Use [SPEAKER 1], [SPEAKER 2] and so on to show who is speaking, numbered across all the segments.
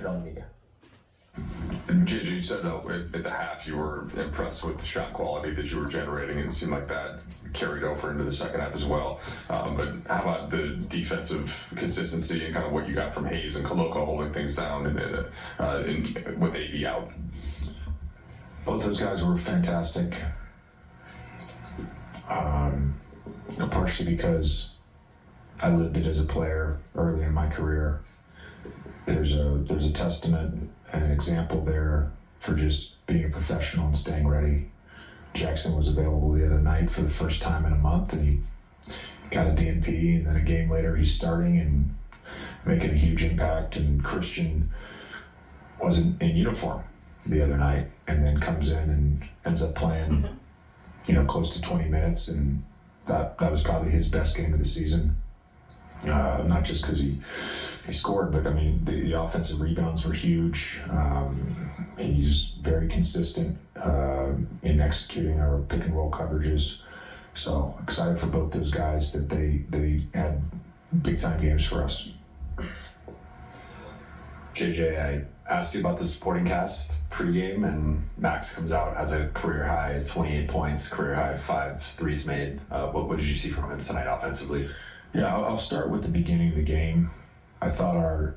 [SPEAKER 1] it on the media.
[SPEAKER 2] JJ, you said at the half you were impressed with the shot quality that you were generating, and it seemed like that carried over into the second half as well. But how about the defensive consistency and kind of what you got from Hayes and Koloko holding things down and with AD out?
[SPEAKER 3] Both those guys were fantastic. Partially because I lived it as a player early in my career. There's a testament and an example there for just being a professional and staying ready. Jackson was available the other night for the first time in a month, and he got a DNP, and then a game later he's starting and making a huge impact. And Christian wasn't in uniform the other night, and then comes in and ends up playing, close to 20 minutes, and that was probably his best game of the season. Not just because he scored, but I mean the offensive rebounds were huge. He's very consistent in executing our pick and roll coverages. So excited for both those guys that they had big time games for us.
[SPEAKER 4] JJ, I asked you about the supporting cast pregame, and Max comes out, has a career high 28 points, career high 5 threes made. What did you see from him tonight offensively?
[SPEAKER 3] Yeah, I'll start with the beginning of the game. I thought our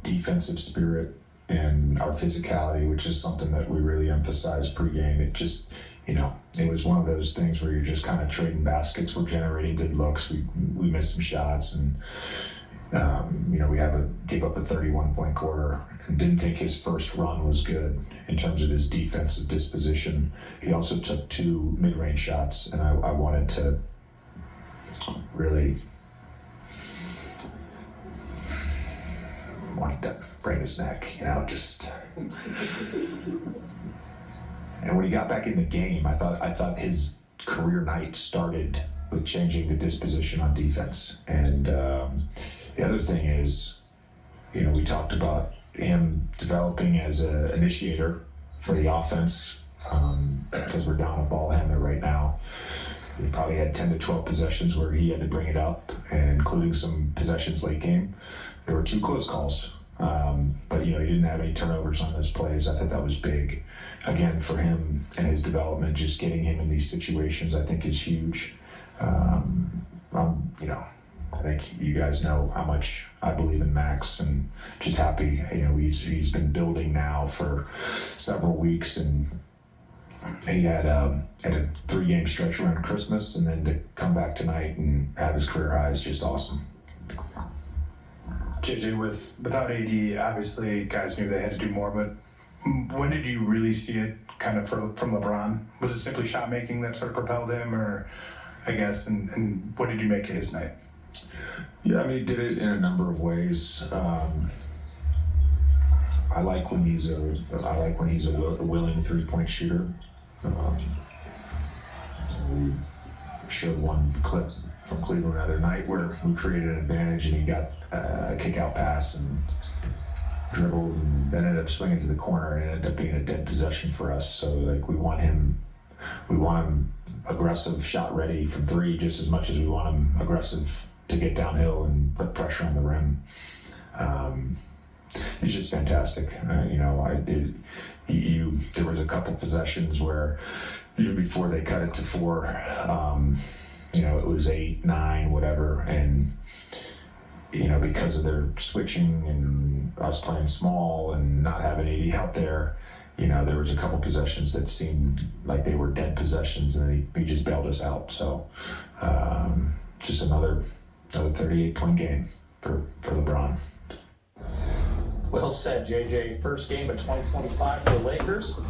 [SPEAKER 3] defensive spirit and our physicality, which is something that we really emphasize pregame, it just, it was one of those things where you're just kind of trading baskets. We're generating good looks. We missed some shots, and we gave up a 31-point quarter, and didn't think his first run was good in terms of his defensive disposition. He also took 2 mid-range shots, and I wanted to break his neck, just. And when he got back in the game, I thought his career night started with changing the disposition on defense. And the other thing is, we talked about him developing as an initiator for the offense, because we're down a ball handler right now. He probably had 10 to 12 possessions where he had to bring it up, and including some possessions late game. There were 2 close calls, but he didn't have any turnovers on those plays. I thought that was big. Again, for him and his development, just getting him in these situations, I think is huge. I think you guys know how much I believe in Max, and just happy. He's been building now for several weeks, and he had a 3-game stretch around Christmas, and then to come back tonight and have his career high is just awesome.
[SPEAKER 5] JJ, without AD, obviously guys knew they had to do more, but when did you really see it kind of from LeBron? Was it simply shot making that sort of propelled him, or I guess, and what did you make of his night?
[SPEAKER 3] Yeah, he did it in a number of ways. I like when he's a willing 3-point shooter. We showed one clip from Cleveland the other night where we created an advantage, and he got a kick-out pass and dribbled, and then ended up swinging to the corner, and it ended up being a dead possession for us. So we want him aggressive, shot ready from 3, just as much as we want him aggressive to get downhill and put pressure on the rim. He's just fantastic. There was a couple possessions where even before they cut it to 4, it was 8, 9, whatever, and because of their switching and us playing small and not having AD out there, there was a couple possessions that seemed like they were dead possessions, and he just bailed us out. So just another 38-point game for LeBron.
[SPEAKER 1] Well said, JJ. First game of 2025 for the Lakers.